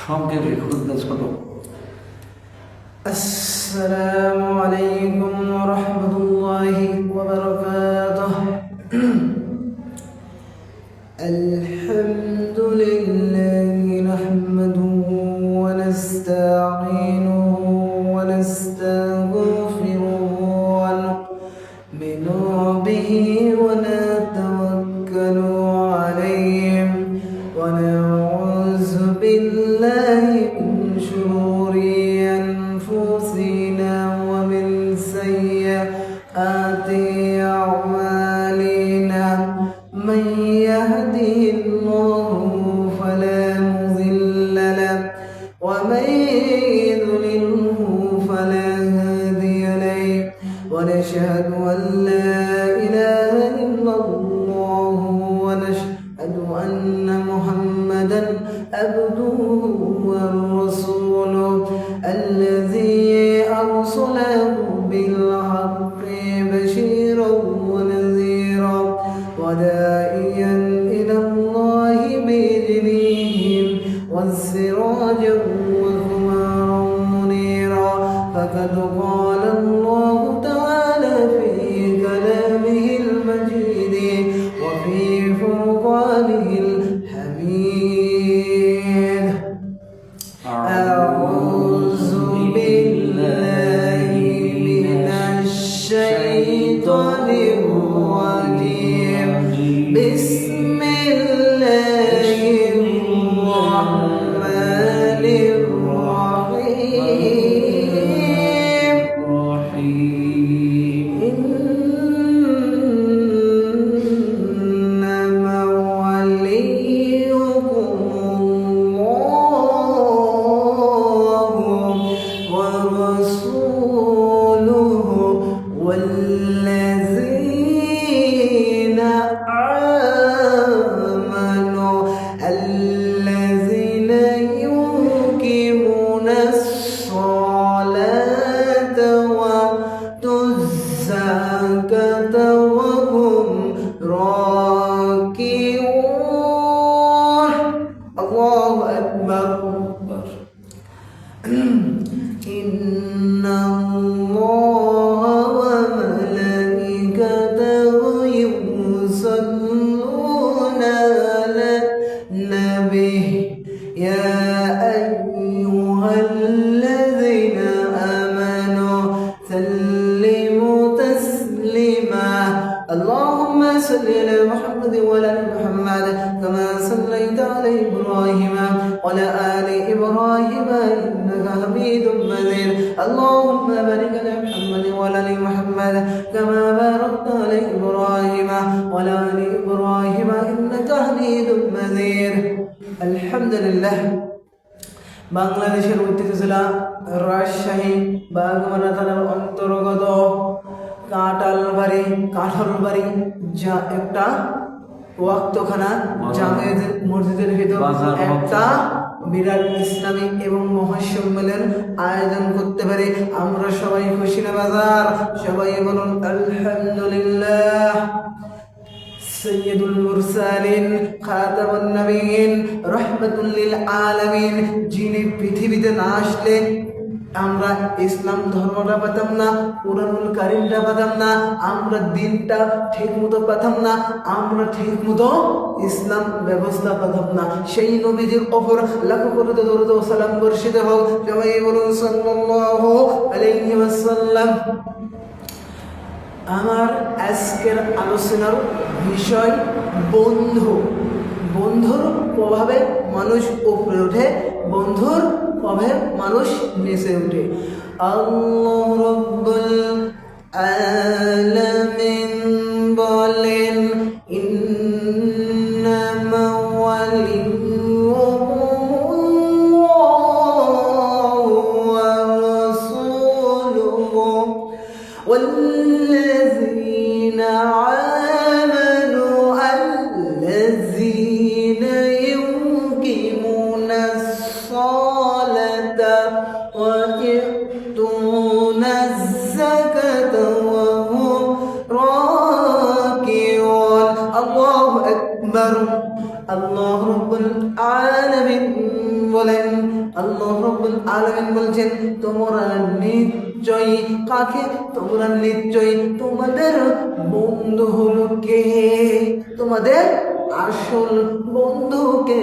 সংক্ষেপে খুতবা ছোট। আসসালামু আলাইকুম ওয়া রাহমাতুল্লাহি ওয়া বারাকাতুহু। আলহামদুলিল্লাহি নাহমাদুহু ওয়া নাস্তাঈনুহু ওয়া নাস্তাগফিরুহু ওয়া নু'মিনু বিহি ওয়া নাতাওয়াক্কালু আলাইহি ওয়া নাউযু বিল্লাহি মিন শুরুরি أنفسنا ومن سيئات أعمالنا من يهده الله فلا مضل له ومن يضلله فلا هادي له ونشهد أن لا إله إلا الله ونشهد أن محمدا عبده ورسوله الذي أرسله بالحق بشيرا ونذيرا وداعيا إلى الله بإذنه والسراجا وقمرا منيرا فقد قال الله تعالى في كلامه المجيد وفي فرقانه الحميد. أعوذ بالله من الشيطان الرجيم. بسم الله الرحمن الرحيم. إنما وليكم الله ورسوله والذين آمنوا الذين يقيمون الصلاة ويؤتوا الزكاة وهم راكعون. الله أكبر. إن الله وملائكته يصلون على النبي يا أيها الذين آمنوا سلموا تسليما. اللهم صل على محمد وعلى آل محمد كما صليت على إبراهيم وعلى آل إبراهيم إنك حميد مجيد. اللهم بارك على محمد وعلى آل محمد كما باركت على إبراهيم وعلى آل إبراهيم إنك حميد مجيد. الحمد لله. বাংলাদেশের ঐতিহ্য জেলা রাজশাহী বাগমারা থানার অন্তর্গত কাঁঠালবাড়ি যা একটা ওয়াক্তখানা জামে মসজিদের ভিতর একটা বিরাট ইসলামী এবং মহাসম্মেলন আয়োজন করতে পারে। আমরা সবাই খুশি না বাজার? সবাই বলুন আলহামদুলিল্লাহ। সৈয়দুল মুরসালিন খাতামুন নবীন রাহমাতুল লিল আলামিন, যিনি পৃথিবীতে না আসলে আমরা ইসলাম ধর্মটা পেতাম না, কুরআনুল কারীমটা পেতাম না, আমরা দিনটা ঠিক মতো পেতাম না, আমরা ঠিক মতো ইসলাম ব্যবস্থা পেতাম না। সেই নবীজির ওপর লাখো কোটি দরুদ ও সালাম বর্ষিত হোক। সবাই বলুন সাল্লাল্লাহু আলাইহি ওয়াসাল্লাম। আমার আজকের আলোচনার বিষয় বন্ধুর প্রভাবে মানুষ উপরে ওঠে, বন্ধুর প্রভাবে মানুষ নিচে ওঠে। আল্লাহ রাব্বুল আলামিন বলেন ইন্নামা ওয়ালিয়্যুকুমুল্লাহু ওয়া রাসূলুহু والذين آمنوا الذين يقيمون الصلاة ويؤتون الزكاة وهم راكعون. الله أكبر. আল্লাহ রাব্বুল আলামিন বলেন, আল্লাহ রাব্বুল আলামিন বলছেন, তোমরা নিশ্চয়ই কাকে, তোমরা নিশ্চয়ই তোমাদের বন্ধু হলো কে, তোমাদের আসল বন্ধুকে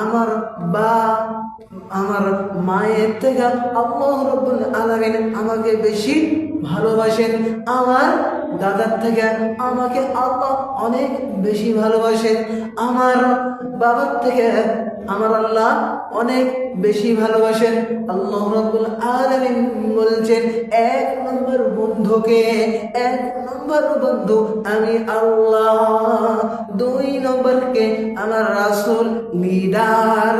আমার আমার মায়ের থেকে আল্লাহ রাব্বুল আলামিন আমাকে বেশি ভালোবাসেন, আমার দাদার থেকে আমাকে আল্লাহ অনেক বেশি ভালোবাসেন, আমার বাবার থেকে আমার আল্লাহ অনেক বেশি ভালোবাসেন। আল্লাহ রাব্বুল আলামিন বলছেন, এক নম্বর বন্ধুকে, এক নম্বর বন্ধু আমি আল্লাহ, দুই নম্বরকে আমার রাসূল লিডার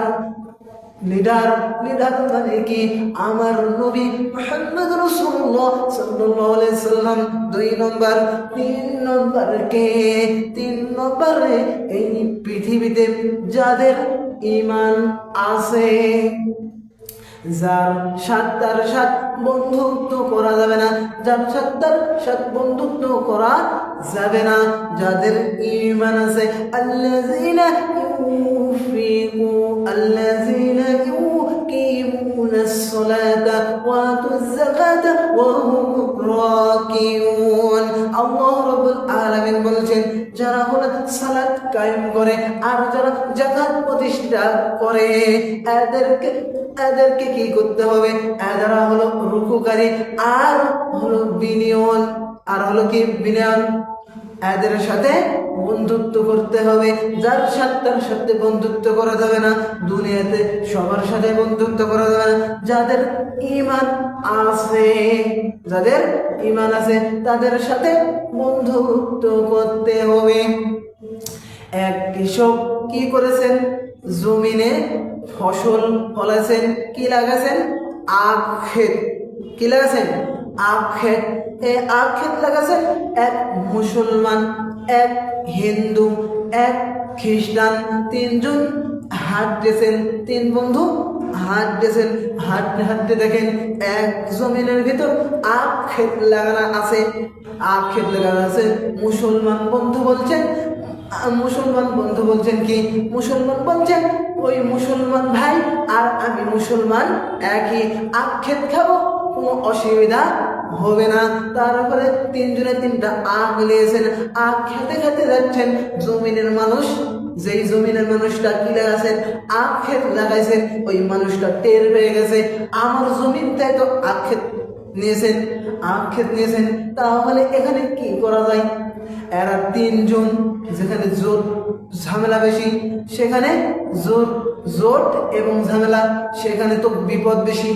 মানে কি আমার নবী মুহাম্মদ রাসূলুল্লাহ সাল্লাল্লাহু আলাইহি সাল্লাম দুই নম্বর, তিন নম্বরে এই পৃথিবীতে যাদের ঈমান আছে, যার সাথে সাথ বন্ধুত্ব করা যাবে না, যার সাথে বন্ধুত্ব করা যাবে না, যাদের ঈমান আছে, আল্লাযীনা ইউকিমুনাস সালাতা ওয়া আতুজ যাকাতা ওয়া হুম রাকিউন। আল্লাহ রাব্বুল আলামিন বলছেন, যারা হলো সালাত কায়েম করে আর যারা যাকাত প্রতিষ্ঠা করে, এদেরকে কি করতে হবে, এরা হলো রুকুকারী আর হলো বিনিয়ন, আর হলো কি বিনিয়ন, এদের সাথে বন্ধুত্ব করতে হবে। যার সাথে বন্ধুত্ব করা যাবে না, দুনিয়াতে সবার সাথে বন্ধুত্ব করা যাবে না। যাদের ঈমান আছে তাদের সাথে বন্ধুত্ব করতে হবে। এক কৃষক কি করেছেন, জমিনে ফসল ফলাছেন, কি লাগাছেন, আখ ক্ষেত, কি লাগাছেন, আখ ক্ষেত। এই আখ ক্ষেত লাগাছেন এক মুসলমান, এক হিন্দু, এক খ্রিস্টান, তিনজন হাঁটতেছেন, তিন বন্ধু হাঁটতেছেন, হাঁটতে দেখেন এক জমিনের ভিতর আখ ক্ষেত লাগানো আছে, মুসলমান বন্ধু বলছেন কি, মুসলমান বলছেন ওই মুসলমান ভাই আর আমি মুসলমান একই, আখ ক্ষেত খাবো, কোনো অসুবিধা হবে না। তারপরে তিনজনে তিনটা আখ নিয়েছেন, আখ খেতে যাচ্ছেন। যেই জমিনের মানুষটা কি লাগাছেন, আখ ক্ষেত লাগাইছেন, ওই মানুষটা টের পেয়ে গেছে আমার জমিন তাই তো আখ ক্ষেত নিয়েছেন, তাহলে এখানে কি করা যায়। এরা তিনজন, যেখানে ঝামেলা বেশি সেখানে জোট এবং ঝামেলা, সেখানে তো বিপদ বেশি।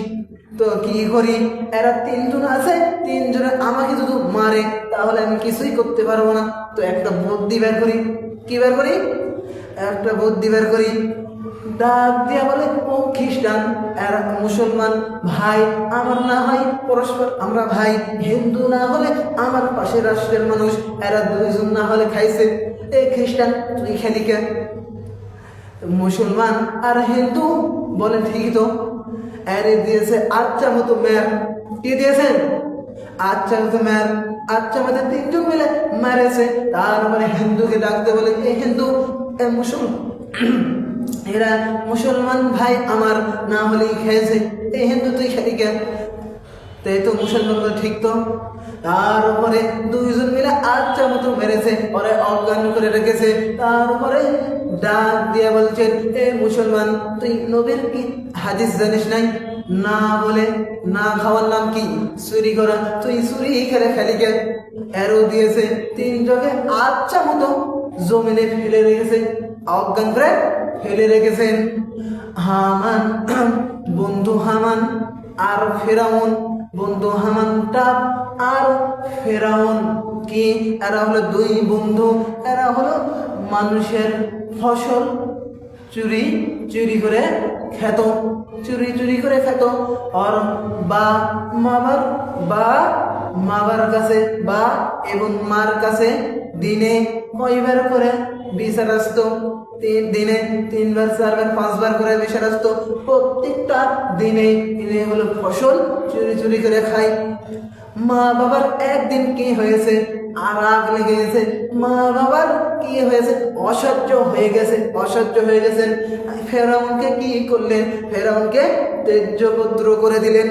তো কি করি, এরা তিনজন আছে, তিনজনে আমাকে যদি মারে তাহলে আমি কিছুই করতে পারবো না। তো একটা বুদ্ধি বের করি, কি বের করি, একটা বুদ্ধি বের করি। ডাক দিয়া বলে, ও খ্রিস্টান আর মুসলমান ভাই, আমার না হয় পরস্পর আমরা ভাই, হিন্দু না হলে আমার পাশের রাষ্ট্রের মানুষ, এরা দুইজন না হলে খাইছে, এই খ্রিস্টান তুই খেলি কে। মুসলমান আর হিন্দু বলে ঠিকই তো, এরে দিয়েছে আচ্ছা মতো মের, কি দিয়েছেন, আচ্ছা মতো মের, আচ্ছা মতো তিনজন মিলে মেরেছে। তারপরে হিন্দুকে ডাকতে বলে, এই হিন্দু এরা মুসলমান ভাই আমার না হলেই খেয়েছে, এই হিন্দু তুই খেলি কেন, তাই তো মুসলমান বলে ঠিক তো। তারপরে দুইজন মিলে আচ্ছা মতো মেরেছে, পরে অজ্ঞান করে রেখেছে। তারপরে ডাক দিয়ে বলছেন, এ মুসলমান তুই নবীর কি হাদিস জানিস নাই, না বলে না খাওয়ার নাম কি, চুরি করা, তুই চুরি করে খেলি কেন। এরও দিয়েছে, তিনজনে আচ্ছা মতো জমিনে ফেলে রেখেছে, অজ্ঞান করে ফেলে রেখেছেন। বন্ধু হামান আর ফেরাউন, বন্ধু হামানটা আর ফেরাউন কি, এরা হলো দুই বন্ধু, এরা হলো মানুষের ফসল চুরি করে খেত, চুরি করে খেত। আর মাবার কাছে বা এবং মার কাছে দিনে কয়বার করে বিচার আসতো, দিনে 3 বার 4 বার 5 বার করে বিচার আসতো। প্রত্যেকটা দিনে হলো ফসল চুরি করে খায়। মা বাবার একদিন কি হয়েছে, আর রাগ লেগে গেছে, মা বাবার কি হয়েছে, অসহ্য হয়ে গেছেন। ফেরাউনকে কি করলেন, ফেরাউনকে ত্যায্য পুত্র করে দিলেন।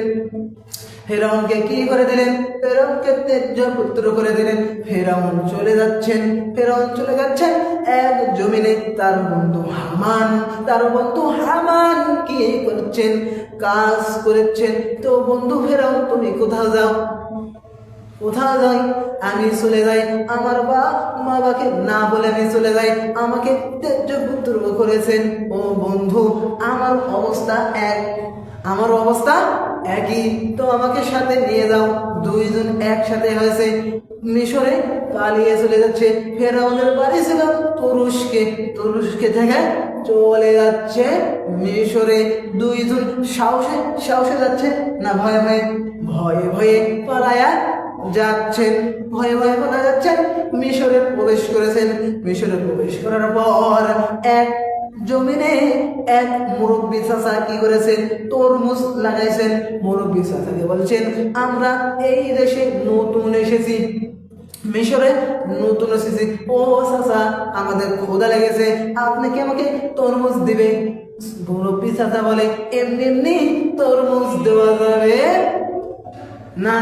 ফেরাউনকে কি করে দিলেন, ফেরাউনকে ত্যায্য পুত্র করে দিলেন। ফেরাউন চলে যাচ্ছেন এক জমিনে। তার বন্ধু হামান কি করছেন, কাজ করেছেন। তো বন্ধু ফেরাউন, তুমি কোথাও যাই, আমি চলে যাই, আমার বাবাকে না বলে আমি চলে যাই, আমাকে ত্যায্য পুত্র করেছেন। ও বন্ধু, আমার অবস্থা একই, তো আমাকে সাথে নিয়ে যাও। দুইজন একসাথে হয়েছে, মিশরে পালিয়ে চলে যাচ্ছে। ফেরাউনের বাড়ি ছিল তুরস্কে থেকে চলে যাচ্ছে মিশরে। দুইজন সাহসে যাচ্ছে না, ভয়ে পালায়া যাচ্ছেন, মিশরে প্রবেশ করেছেন। মিশরে প্রবেশ করার পর এক জমিনে এক মুরব্বী চাচা কি করেছেন, তরমুজ লাগাইছেন। মুরব্বী চাচাকে বলছেন, আমরা এই দেশে নতুন এসেছি, মিশরে নতুন এসেছি। ও চাচা, আমাদের ক্ষুধা লেগেছে, আপনি কি আমাকে তরমুজ দিবে? মুরব্বী চাচা বলে, এমনি তরমুজ দেওয়া যাবে না,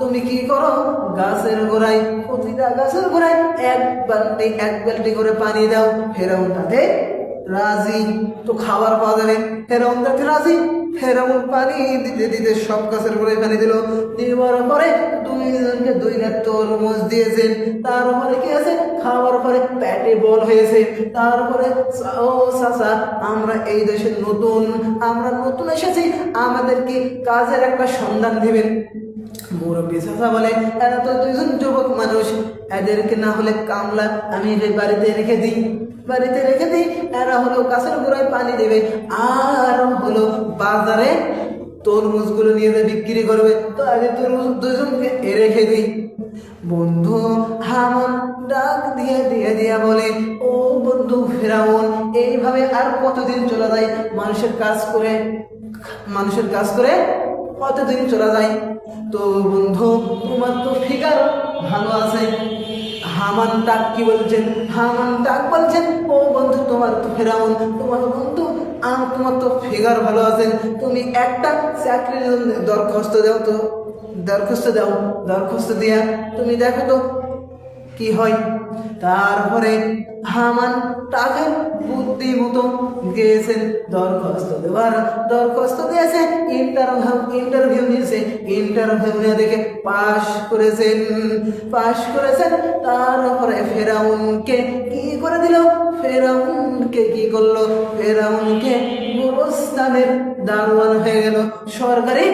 তুমি কি করো, প্রতিটা গাছের গোড়ায় এক বালতি করে পানি দাও। ফেরাউন তাতে রাজি, তো খাবার পাওয়া যাবে। ফেরাউন তাতে রাজি। ফেরাউন পানি দিতে সব গাছের গোড়ায় পানি দিল। দেওয়ার পরে দুইজনকে 2 তরমুজ দিয়েছেন। তারপরে কি আছে, খাওয়ার পরে পেটে বল হয়েছে। তারপরে, ও চাচা, আমরা এই দেশে নতুন এসেছি, আমাদেরকে কাজের একটা সন্ধান দিবেন। মুরব্বী চাচা বলে, এরা তো 2জন যুবক মানুষ, এদেরকে না হলে কামলা আমি বাড়িতে রেখে দিই, এরা হলো গাছের গোড়ায় পানি দেবে আর হলো বাজারে তরমুজগুলো নিয়ে বিক্রি করবে, তো আগে তরমুজ 2জনকে রেখে দিই। বন্ধু হামান ডাক দিয়ে বলে, ও বন্ধু ফেরাউন, এইভাবে আর কতদিন চলা যায়? মানুষের কাজ করে কতদিন চলা যায়? তো বন্ধু, তোমার তো ফিগার ভালো আছে। হামান ডাক বলছেন, ও বন্ধু, তোমার তো ফেরাউন, তোমার তো ফিগার ভালো আছে, তুমি একটা চাকরির জন্য দরখাস্ত দিয়া তুমি দেখো তো কি হয়। তারপরে হামান তাকে বুদ্ধি মতো গিয়েছেন দরখাস্ত দিয়েছে, ইন্টারভিউ নিয়েছে। ইন্টারভিউ নিয়ে দেখে পাশ করেছেন। তারপরে ফেরাউনকে কি করে দিল, ফেরাউনকে গোরস্থানের দারোয়ান হয়ে গেল, সরকারি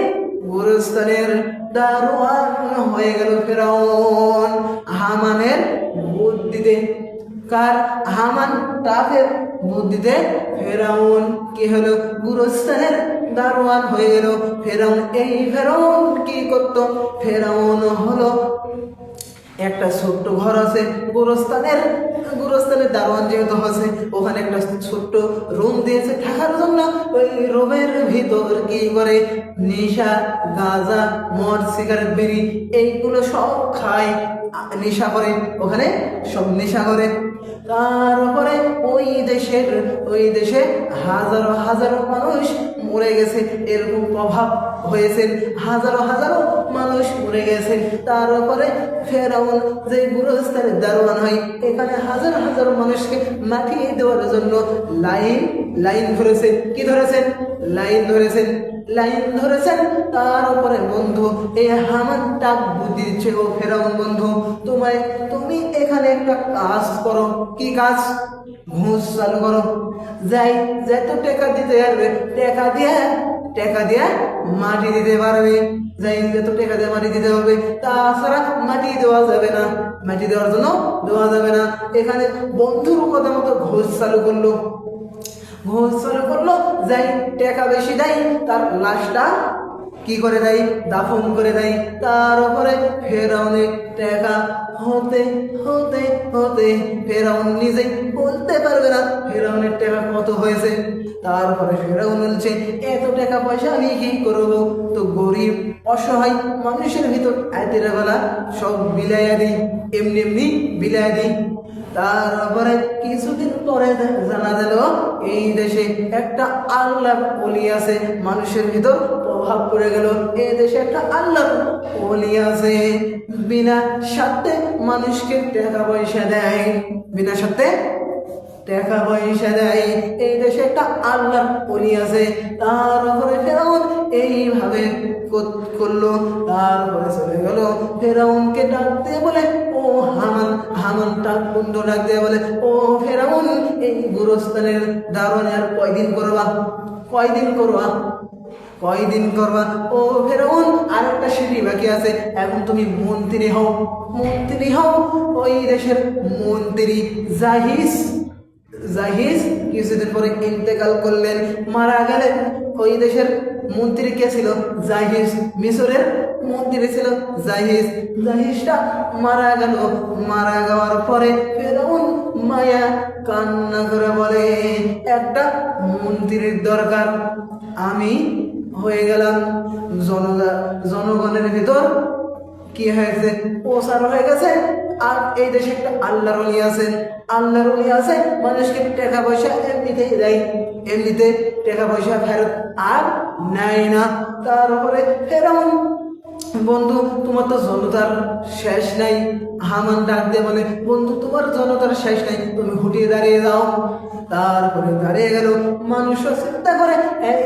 গোরস্থানের দারোয়ান হয়ে গেল ফেরাউন হামানের বুদ্ধিতে। হামান টাফের বুদ্ধিতে ফেরাউন কি হলো, গোরস্থানের দারোয়ান হয়ে গেল। ফেরাউন কি করত, ফেরাউন হলো একটা ছোট্ট ঘর আছে গোরস্থানের দারোয়ান যেহেতু আছে, ওখানে একটা ছোট্ট রুম দিয়েছে থাকার জন্য। ওই রুমের ভিতর কি করে, নেশা, গাঁজা, মদ, সিগারেট, বিড়ি এইগুলো সব খায়, নেশা করে, ওখানে সব নেশা করে। তারপরে ওই দেশে হাজারো মানুষ মরে গেছে, এরকম প্রভাব হয়েছে, হাজারো মানুষ মরে গেছে। তারপরে ফেরাউন যে গোরস্থানের দারোয়ান হয়, এখানে হাজার মানুষকে মাটি দেওয়ার জন্য লাইন ধরেছেন। কি ধরেছেন? লাইন ধরেছেন। তার উপরে বন্ধু এই হামান টাক বুদ্ধি দিচ্ছে, ও ফেরাউন বন্ধু, তুমি এখানে একটা কাজ করো। কি কাজ? ঘুষ চালু করো। যত টাকা দিতে পারবে, টাকা দিয়ে মাটি দিতে পারবে। যত টাকা দিয়ে মাটি দিতে হবে, তাছাড়া মাটি দেওয়ার জন্য দেওয়া যাবে না। এখানে বন্ধুর কথা মতো ঘুষ চালু করলো। যাই টাকা বেশি দেয়, তার লাশটা কি করে দেয়, দাফন করে দেয়। তার উপরে ফেরাউনের টাকা হতে ফেরাউন নিজেই বলতে পারবে না ফেরাউনের টাকা কত হয়েছে। তারপরে ফেরাউন বলছে এত টাকা পয়সা আমি কি করবো, তো গরিব অসহায় মানুষের ভিতর আইতের বেলা সব বিলাইয়া দিই, এমনি এমনি বিলাইয়া দিই। তারপরে কিছুদিন পরে জানা গেল এই দেশে একটা আল্লাহ ওলি আছে, মানুষের ভিতর প্রভাব পড়ে গেল এই দেশে একটা আল্লাহ ওলি আছে, বিনা স্বার্থে মানুষকে টাকা পয়সা দেয়, বিনা স্বার্থে টাকা পয়সা দেয়, এই দেশে একটা আল্লাহ ওলি আছে। তারপরে ফেরাউন এইভাবে করলো। তারপরে চলে গেল ফেরাউনকে ডাক দিয়ে বলে ও হামান, হামান ডাক বন্ধু ডাক দিয়ে বলে ও ফেরাউন, এই গুরুস্থানের দারোয়ান আর কয়দিন করবা, কয়দিন করবা, কয়দিন করবা? ও ফেরাউন আর একটা সিঁড়ি বাকি আছে, এখন তুমি মন্ত্রী হও, মন্ত্রী হও। ওই দেশের মন্ত্রী জাহিজ, জাহিজ কিছুদিন পরে ইন্তেকাল করলেন, মারা গেলেন। ওই দেশের মন্ত্রী কে ছিল? জাহিজ, মিশরের মন্ত্রী ছিল জাহিজ। জাহিজটা মারা গেল, মারা যাওয়ার পরে ফেরাউন মায়া কান্না করে বলে একটা মন্ত্রীর দরকার, আমি হয়ে গেলাম জনগণের ভিতর কি হয়েছে, প্রচার হয়ে গেছে। আর এই দেশে একটা আল্লাহর ওলি আছেন, আল্লাহর ওলি আছে, মানুষকে টাকা পয়সা এমনিতেই দেয়, এমনিতে টাকা পয়সা ফেরত আর নেয় না। তারপরে ফেরাউন বন্ধু তোমার তো জনতার শেষ নাই। হামান ডাক দিয়ে বলে বন্ধু তোমার জনতার শেষ নাই, তুমি হুটিয়ে দাঁড়িয়ে যাও। তারপরে দাঁড়িয়ে গেল, মানুষও চিন্তা করে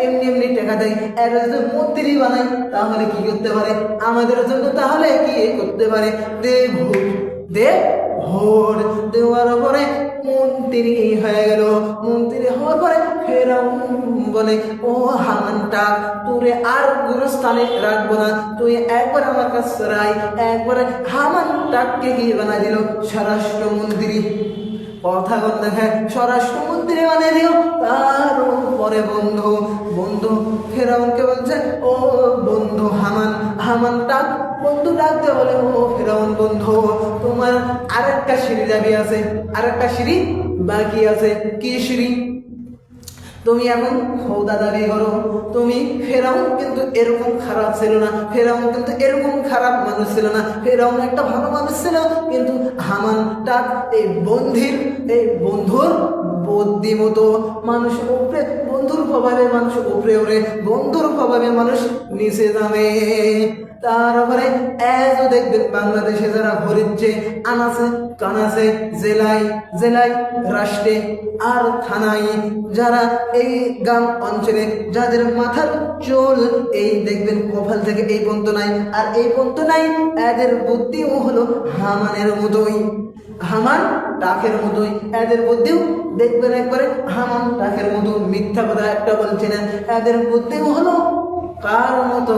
এমনি এমনি টাকা দেয়, এর যদি মন্ত্রী বানাই তাহলে কি করতে পারে আমাদের জন্য, তাহলে কি করতে পারে, দে ভোট, দে ভোট। দেওয়ার পরে মন্ত্রী হয়ে গেল। মন্ত্রী হওয়ার পরে ফেরাউন বলে ও হামানটা তোরে আর গুরুস্থানে রাখবো না, তুই একবার আমার কাছে রাই। একবার হামানটাকে কি বানাই দিল স্বরাষ্ট্রমন্ত্রী, কথা বল দেখে স্বরাষ্ট্রমন্ত্রী বানিয়ে দিল। তারপরে বন্ধু বন্ধু ফেরাউনকে বলছে ও বন্ধু হামান, হামান ডাক বন্ধু ডাকতে বলে ও ফেরাউন বন্ধু তোমার আরেকটা সিঁড়ি দাবি আছে, আরেকটা সিঁড়ি বাকি আছে। কি সিঁড়ি? তুমি এখন খোদা দাবি করো। তুমি ফেরাউন কিন্তু এরকম খারাপ ছিল না, ফেরাউন কিন্তু এরকম খারাপ মানুষ ছিল না, ফেরাউন একটা ভালো মানুষ ছিল। কিন্তু হামানটা এই বন্ধুর বুদ্ধি মতো মানুষ উপরে, বন্ধুর প্রভাবে মানুষ উপরে ওঠে, বন্ধুর প্রভাবে মানুষ নিচে যাবে। তারপরে এজও দেখবেন বাংলাদেশে যারা ঘুরিচ্ছে আনাছে কানাছে, জেলায় জেলায় রাষ্ট্রে আর থানায়, যারা এই গ্রাম অঞ্চলে যাদের মাথার চুল এই দেখবেন কপাল থেকে এই পর্যন্ত নাই আর এই পর্যন্ত নাই, এদের বুদ্ধিও হলো হামানের মতোই, হামান টাকের মতোই। এদের বুদ্ধিও দেখবেন একবারে হামান টাকের মতো, মিথ্যা কথা একটা বলছে না। এদের বুদ্ধিও হলো কার মতো?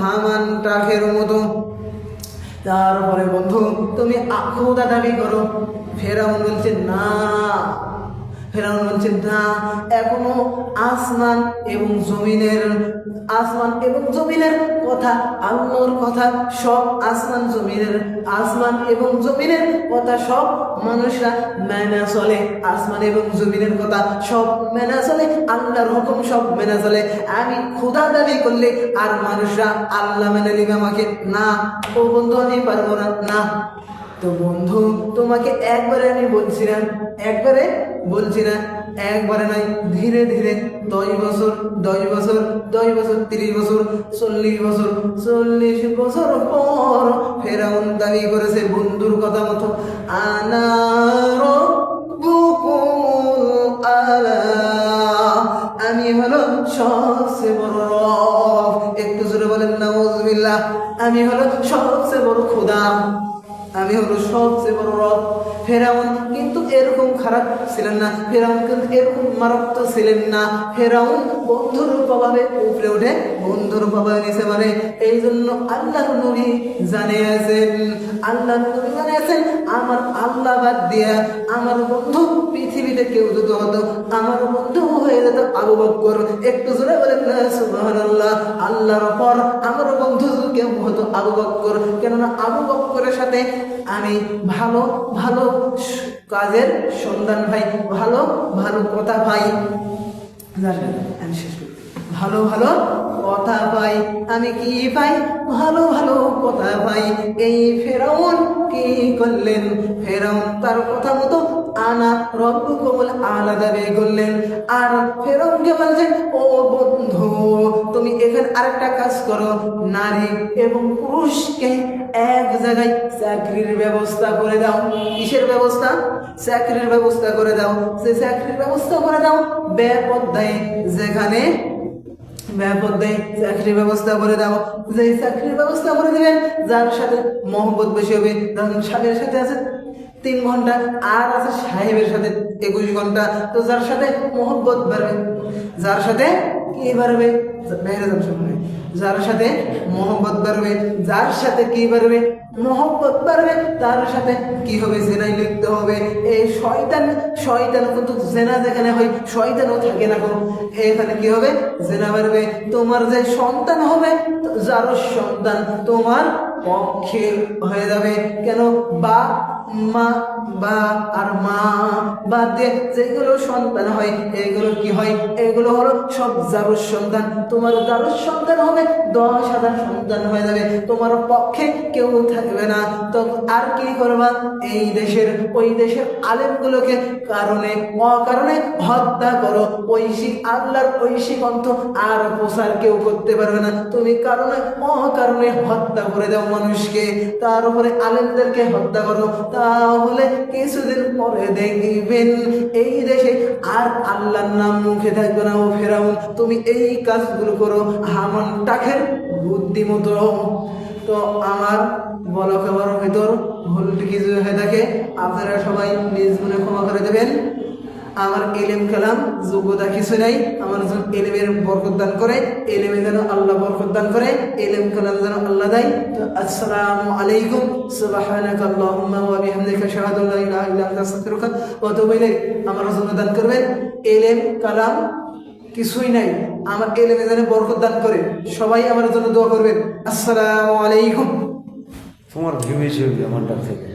হামান টাকের মতো। তারপরে বন্ধু তুমি খোদা দাবি করো। ফেরাউন বলছে না, ফেরাউন বলছে না, এখনো আসমান এবং জমিনের, আসমান এবং জমিনের কথা, আল্লাহর কথা সব আসমান জমিনের, আসমান এবং জমিনের কথা সব মানুষরা মেনে চলে, আসমান এবং জমিনের কথা সব মেনে চলে, আল্লাহর হুকুম সব মেনে চলে। আমি খোদা দাবি করলে আর মানুষরা আল্লাহ মেনে নিবে আমাকে না, ও বন্ধু আমি পারবো না, না। তো বন্ধু তোমাকে একবারে আমি বলছি না, একবারে বলছি না, একবারে নাই, ধীরে ধীরে 10 বছর 10 বছর 10 বছর 30 বছর 40 বছর 40 বছর পর ফেরাউন দাবি করেছে বন্ধুর কথা মতো আনা রব্বুকুমুল আলা, আমি হলো সবচেয়ে বড় রব। একটু জোরে বলেন নাউজুবিল্লাহ। আমি হলো সবচেয়ে বড় খোদা, আমি হলো সবচেয়ে বড় রব। ফেরাউন কিন্তু এরকম খারাপ ছিলেন না, ফেরাউন কিন্তু এরকম মারাত্মক ছিলেন না। ফেরাউন বন্ধুর প্রভাবে উপরে ওঠে, বন্ধুর প্রভাবে নিচে মানে। এই জন্য আল্লাহর নবী জানিয়েছেন, আল্লাহর নবী জানিয়েছেন আমার আল্লাহ বাদ দিয়া আমার বন্ধু পৃথিবীতে কেউ যদি হতো, আমার বন্ধু হয়ে যেত আবু বকর। একটু জোরে বলেন না সুবহানাল্লাহ। আল্লাহর পর আমার বন্ধু কেউ হতো আবু বকর, কেননা আবু বকরের সাথে আমি ভালো ভালো কাজের সন্ধান পাই, ভালো ভালো কথা পাই। আমি শেষ করি। ভালো ভালো কথা পাই, আমি কি পাই? ভালো ভালো কথা পাই। এই ফেরাউন কি করলেন? ফেরাউন তার কথা মতো আনা রব্বুকুমুল আলা দাবি করলেন। আর ফেরাউনকে বলছেন, ও বন্ধু, তুমি এখানে আরেকটা কাজ করো, নারী এবং পুরুষকে এক জায়গায় চাকরির ব্যবস্থা করে দাও। কিসের ব্যবস্থা? চাকরির ব্যবস্থা করে দাও। যে চাকরির ব্যবস্থা করে দাও বেপরদায়, যেখানে বেপরদায় চাকরির ব্যবস্থা করে দাও। যে চাকরির ব্যবস্থা করে দিবেন, যার সাথে মহব্বত বেশি হবে। ধরুন স্বামীর সাথে আছে 3 ঘন্টা, আর আছে সাহেবের সাথে 21 ঘন্টা। তো যার সাথে মহব্বত বাড়বে, যার সাথে কি বাড়বে? যার সাথে মহব্বত বাড়বে, যার সাথে কি বাড়বে? মহব্বত বাড়বে, তার সাথে কি হবে? জেনাই লিখতে হবে। এই শয়তান কিন্তু জেনা যেখানে হয় শয়তানও থাকে না গো। এখানে কি হবে? জেনা বাড়বে। তোমার যে সন্তান হবে, যার সন্তান তোমার পক্ষে হয়ে যাবে। কেন? বা মা বা আর মা বাদ দিয়ে যেগুলো সন্তান হয়, এগুলো কি হয়? এগুলো হলো সব জারুর সন্তান। তোমার জারুর সন্তান হবে, 10,000 সন্তান হয়ে যাবে। তোমার পক্ষে কেউ থাকবে না। তো আর কি করবা? এই দেশের ওই দেশের আলেমগুলোকে কারণে অকারণে হত্যা করো। ঐশী আল্লাহর ঐশী গ্রন্থ আর প্রচার কেউ করতে পারবে না। তুমি কারণে অকারণে হত্যা করে দাও মানুষকে, তার উপরে আলেমদেরকে হত্যা করো। তাহলে কিছুদিন পরে দেখবেন এই দেশে আর আল্লাহর নাম মুখে থাকবে না। ও ফেরাউন, তুমি এই কাজগুলো করো হামান টাকের বুদ্ধিমতো। তো আমার বলা খবরের ভিতর ভুল কিছু হয়ে থাকে, আপনারা সবাই নিজ গুণে ক্ষমা করে দেবেন। আমার এলেম কালাম যোগ্যতা কিছু নাই, আমার এলেমের বরকত দান করে, এলেমে যেন আল্লাহ বরকত দান করে, এলেম কালাম যেন আল্লাহ দেয়। তো আসসালামু আলাইকুম, সুবহানাকা আল্লাহুম্মা ওয়া বিহামদিকা আশহাদু আল্লা ইলাহা ইল্লা আনতা আস্তাগফিরুকা ওয়া আতুবু ইলাইক। আমার জন্য দান করবেন। এলেম কালাম কিছুই নাই, আমার এলেমে যেন বরকত দান করে। সবাই আমার জন্য দোয়া করবেন। আসসালামু আলাইকুম। তোমার ভিউ এসে আমারটা থেকে